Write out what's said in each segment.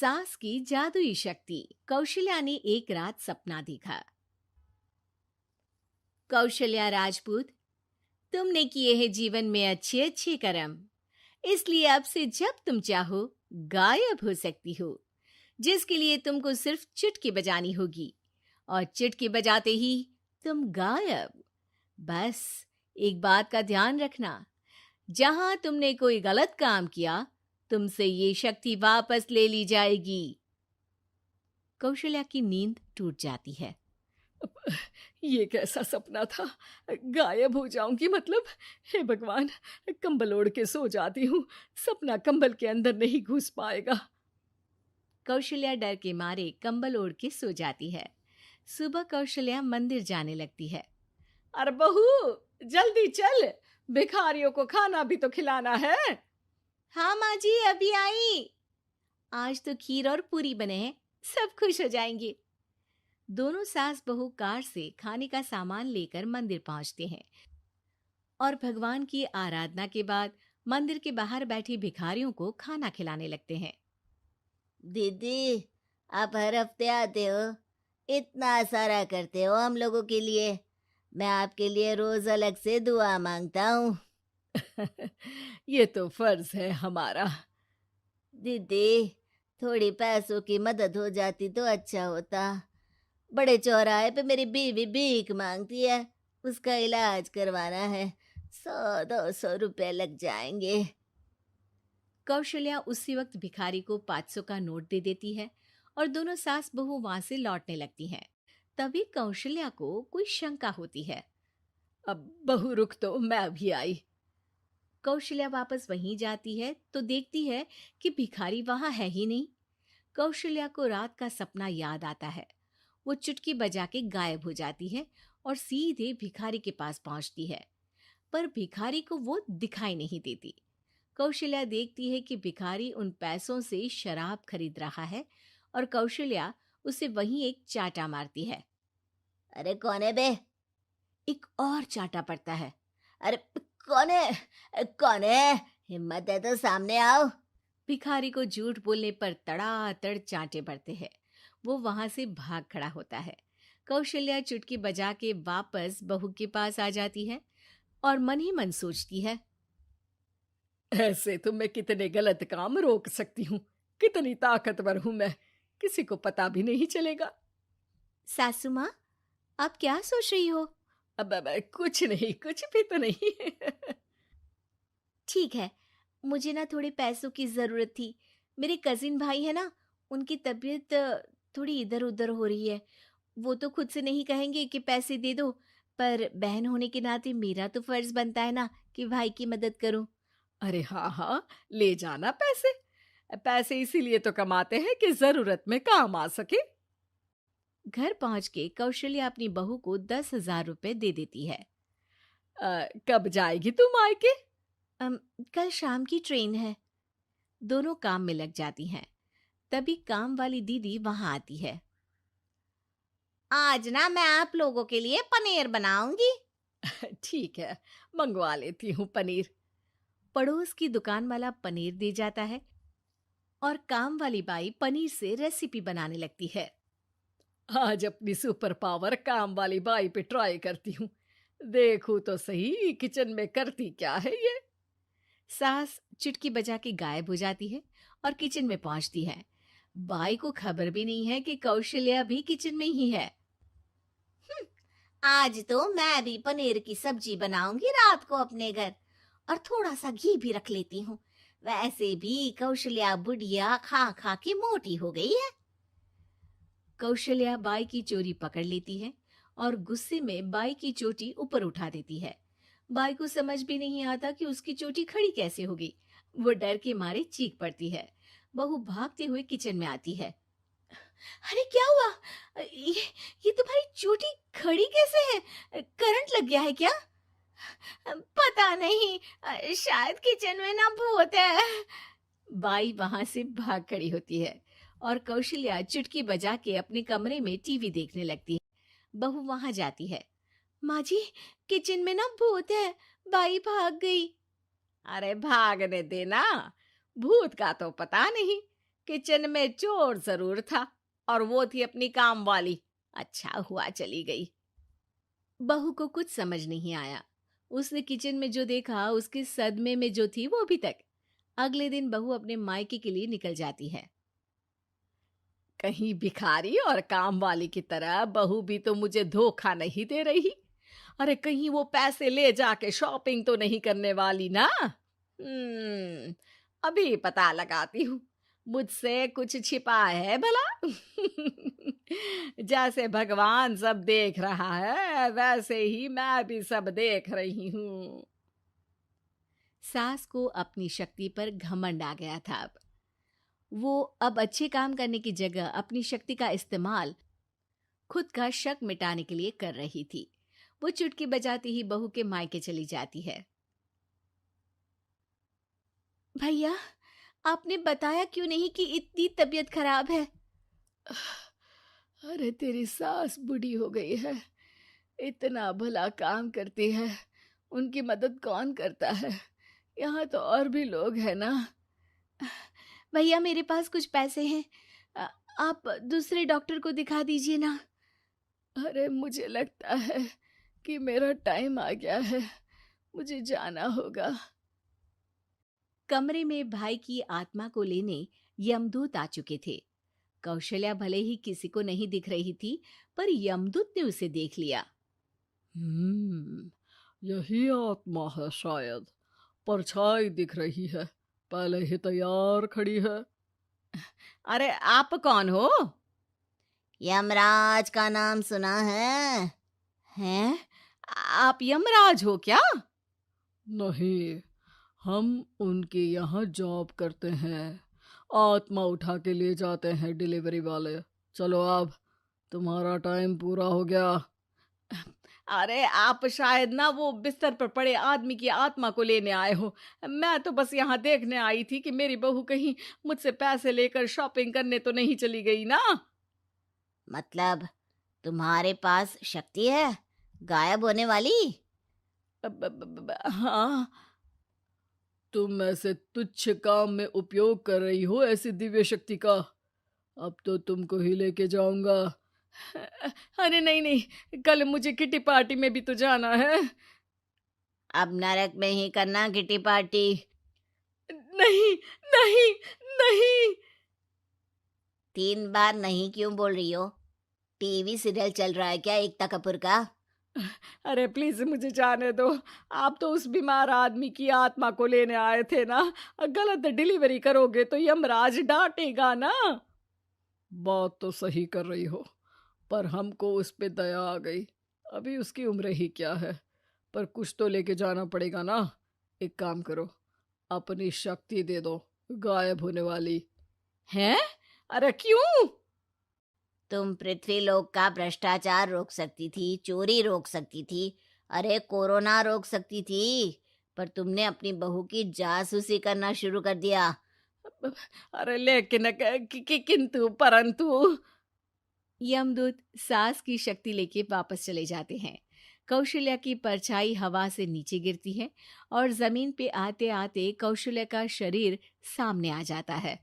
सास की जादुई शक्ति। कौशल्या ने एक रात सपना देखा। कौशल्या राजपूत, तुमने किए हैं जीवन में अच्छे अच्छे कर्म, इसलिए अब से जब तुम चाहो गायब हो सकती हो, जिसके लिए तुमको सिर्फ चुटकी बजानी होगी और चुटकी बजाते ही तुम गायब। बस एक बात का ध्यान रखना, जहां तुमने कोई गलत काम किया तुमसे ये शक्ति वापस ले ली जाएगी। कौशल्या की नींद टूट जाती है। ये कैसा सपना था? गायब हो जाऊंगी मतलब? हे भगवान, कंबल ओढ़ के सो जाती हूँ, सपना कंबल के अंदर नहीं घुस पाएगा। कौशल्या डर के मारे कंबल ओढ़ के सो जाती है। सुबह कौशल्या मंदिर जाने लगती है। अरे बहू, जल्दी चल, भिखारियों को खाना भी तो खिलाना है। हाँ माँ जी, अभी आई। आज तो खीर और पूरी बने हैं, सब खुश हो जाएंगे। दोनों सास बहू कार से खाने का सामान लेकर मंदिर पहुंचते हैं और भगवान की आराधना के बाद मंदिर के बाहर बैठे भिखारियों को खाना खिलाने लगते हैं। दीदी, आप हर हफ्ते आते हो, इतना सारा करते हो हम लोगों के लिए। मैं आपके लिए रोज अलग से दुआ मांगता हूँ। ये तो फर्ज है हमारा। दीदी, थोड़ी पैसों की मदद हो जाती तो अच्छा होता। बड़े चौराहे पे मेरी बीवी भीख मांगती है, उसका इलाज करवाना है, 100-200 रुपए लग जाएंगे। कौशल्या उसी वक्त भिखारी को 500 का नोट दे देती है और दोनों सास बहू वहां से लौटने लगती हैं। तभी कौशल्या को कोई शंका होती है। अब बहू रुक, तो मैं अभी आई। कौशल्या वापस वहीं जाती है तो देखती है कि भिखारी वहां है ही नहीं। कौशल्या को रात का सपना याद आता है। वो चुटकी बजा के गायब हो जाती है और सीधे भिखारी के पास पहुंचती है, पर भिखारी को वो दिखाई नहीं देती। कौशल्या देखती है कि भिखारी उन पैसों से शराब खरीद रहा है और कौशल्या उसे वहीं एक चाटा मारती है। अरे कौन है बे? एक और चाटा पड़ता है। अरे कौन है? कौन है? हिम्मत है तो सामने आओ। भिखारी को झूठ बोलने पर तड़ातड़ चांटे पड़ते हैं। वो वहां से भाग खड़ा होता है। कौशल्या चुटकी बजा के वापस बहू के पास आ जाती है और मन ही मन सोचती है, ऐसे तो मैं कितने गलत काम रोक सकती हूँ, कितनी ताकतवर हूँ मैं, किसी को पता भी नहीं चलेगा। सासू माँ, आप क्या सोच रही हो? अब कुछ नहीं, कुछ भी तो नहीं। ठीक है, मुझे ना थोड़े पैसों की जरूरत थी। मेरे कजिन भाई है ना, उनकी तबीयत थोड़ी इधर उधर हो रही है। वो तो खुद से नहीं कहेंगे कि पैसे दे दो, पर बहन होने के नाते मेरा तो फर्ज बनता है ना कि भाई की मदद करूं। अरे हाँ हाँ, ले जाना पैसे। पैसे इसीलिए तो कमाते हैं कि जरूरत में काम आ सके। घर पहुंच के कौशल्या अपनी बहू को 10,000 रुपए दे देती है। कब जाएगी तुम मायके? कल शाम की ट्रेन है। दोनों काम में लग जाती हैं। तभी काम वाली दीदी वहां आती है। आज ना मैं आप लोगों के लिए पनीर बनाऊंगी। ठीक है, मंगवा लेती हूँ पनीर। पड़ोस की दुकान वाला पनीर दे जाता है और काम वाली बाई पनीर से रेसिपी बनाने लगती है। आज अपनी सुपर पावर काम वाली बाई पे ट्राई करती हूँ, देखूं तो सही किचन में करती क्या है ये। सास चुटकी बजा के गायब हो जाती है और किचन में पहुंचती है। बाई को खबर भी नहीं है कि कौशल्या भी किचन में ही है। आज तो मैं भी पनीर की सब्जी बनाऊंगी रात को अपने घर, और थोड़ा सा घी भी रख लेती हूँ। वैसे भी कौशल्या बुढ़िया खा खा के मोटी हो गई है। कौशल्या बाई की चोरी पकड़ लेती है और गुस्से में बाई की चोटी ऊपर उठा देती है। बाई को समझ भी नहीं आता कि उसकी चोटी खड़ी कैसे होगी। वो डर के मारे चीख पड़ती है। बहू भागते हुए किचन में आती है। अरे क्या हुआ? ये तुम्हारी चोटी खड़ी कैसे है? करंट लग गया है क्या? पता नहीं, शायद किचन में ना भूत है। बाई वहां से भाग खड़ी होती है और कौशल्या चुटकी बजा के अपने कमरे में टीवी देखने लगती है। बहू वहां जाती है। माँ जी, किचन में ना भूत है, बाई भाग गई। अरे भागने देना, भूत का तो पता नहीं, किचन में चोर जरूर था और वो थी अपनी काम वाली। अच्छा हुआ चली गई। बहू को कुछ समझ नहीं आया। उसने किचन में जो देखा उसके सदमे में जो थी वो अभी तक। अगले दिन बहू अपने मायके के लिए निकल जाती है। कहीं भिखारी और काम वाली की तरह बहू भी तो मुझे धोखा नहीं दे रही। अरे कहीं वो पैसे ले जाके शॉपिंग तो नहीं करने वाली ना। अभी पता लगाती हूँ। मुझसे कुछ छिपा है भला। जैसे भगवान सब देख रहा है वैसे ही मैं भी सब देख रही हूँ। सास को अपनी शक्ति पर घमंड आ गया था। वो अब अच्छे काम करने की जगह अपनी शक्ति का इस्तेमाल खुद का शक मिटाने के लिए कर रही थी। वो चुटकी बजाती ही बहू के मायके चली जाती है। भैया, आपने बताया क्यों नहीं कि इतनी तबीयत खराब है? अरे तेरी सास बूढ़ी हो गई है, इतना भला काम करती है, उनकी मदद कौन करता है? यहाँ तो और भी लोग हैं ना। भैया, मेरे पास कुछ पैसे हैं। आप दूसरे डॉक्टर को दिखा दीजिए ना। अरे मुझे लगता है कि मेरा टाइम आ गया है, मुझे जाना होगा। कमरे में भाई की आत्मा को लेने यमदूत आ चुके थे। कौशल्या भले ही किसी को नहीं दिख रही थी, पर यमदूत ने उसे देख लिया। यही आत्मा है शायद, परछाई दिख रही है, पहले ही तैयार खड़ी है। अरे आप कौन हो? यमराज का नाम सुना है? हैं? आप यमराज हो क्या? नहीं, हम उनके यहाँ जॉब करते हैं, आत्मा उठा के ले जाते हैं डिलीवरी वाले। चलो अब तुम्हारा टाइम पूरा हो गया। अरे आप शायद ना वो बिस्तर पर पड़े आदमी की आत्मा को लेने आए हो। मैं तो बस यहाँ देखने आई थी कि मेरी बहू कहीं मुझसे पैसे लेकर शॉपिंग करने तो नहीं चली गई ना। मतलब तुम्हारे पास शक्ति है गायब होने वाली? हाँ। तुम ऐसे तुच्छ काम में उपयोग कर रही हो ऐसी दिव्य शक्ति का। अब तो तुमको ही लेके जाऊंगा। अरे नहीं नहीं, कल मुझे किटी पार्टी में भी तो जाना है। अब नरक में ही करना किटी पार्टी। नहीं नहीं नहीं। 3 बार नहीं क्यों बोल रही हो? टीवी सीरियल चल रहा है क्या एकता कपूर का? अरे प्लीज मुझे जाने दो। आप तो उस बीमार आदमी की आत्मा को लेने आए थे ना। गलत डिलीवरी करोगे तो यमराज डांटेगा ना। बात तो सही कर रही हो, पर हमको उस पे दया आ गई। अभी उसकी उम्र ही क्या है, पर कुछ तो लेके जाना पड़ेगा ना। एक काम करो, अपनी शक्ति दे दो, गायब होने वाली। हैं? अरे क्यों? तुम पृथ्वी लोक का भ्रष्टाचार रोक सकती थी, चोरी रोक सकती थी, अरे कोरोना रोक सकती थी, पर तुमने अपनी बहू की जासूसी करना शुरू कर दिया। अरे लेकिन किंतु परंतु। यमदूत सास की शक्ति लेके वापस चले जाते हैं। कौशल्या की परछाई हवा से नीचे गिरती है और जमीन पे आते आते कौशल्या का शरीर सामने आ जाता है।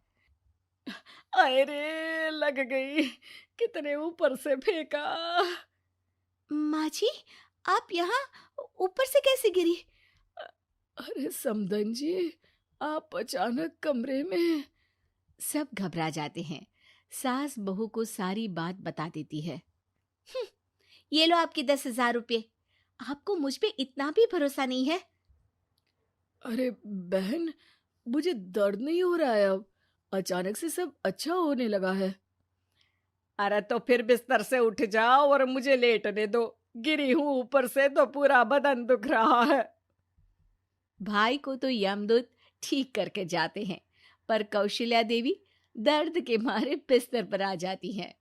अरे लग गई, कितने ऊपर से फेंका। माँ जी, आप यहाँ ऊपर से कैसे गिरी? अरे समधन जी, आप अचानक कमरे में। सब घबरा जाते हैं। सास बहू को सारी बात बता देती है। ये लो आपके 10,000 रुपये। आपको मुझ पे इतना भी भरोसा नहीं है? अरे बहन, मुझे दर्द नहीं हो रहा है, अब अचानक से सब अच्छा होने लगा है। अरे तो फिर बिस्तर से उठ जाओ और मुझे लेटने दो। गिरी हूं ऊपर से तो पूरा बदन दुख रहा है। भाई को तो यमदूत ठीक करके जाते हैं, पर कौशल्या देवी दर्द के मारे बिस्तर पर आ जाती हैं।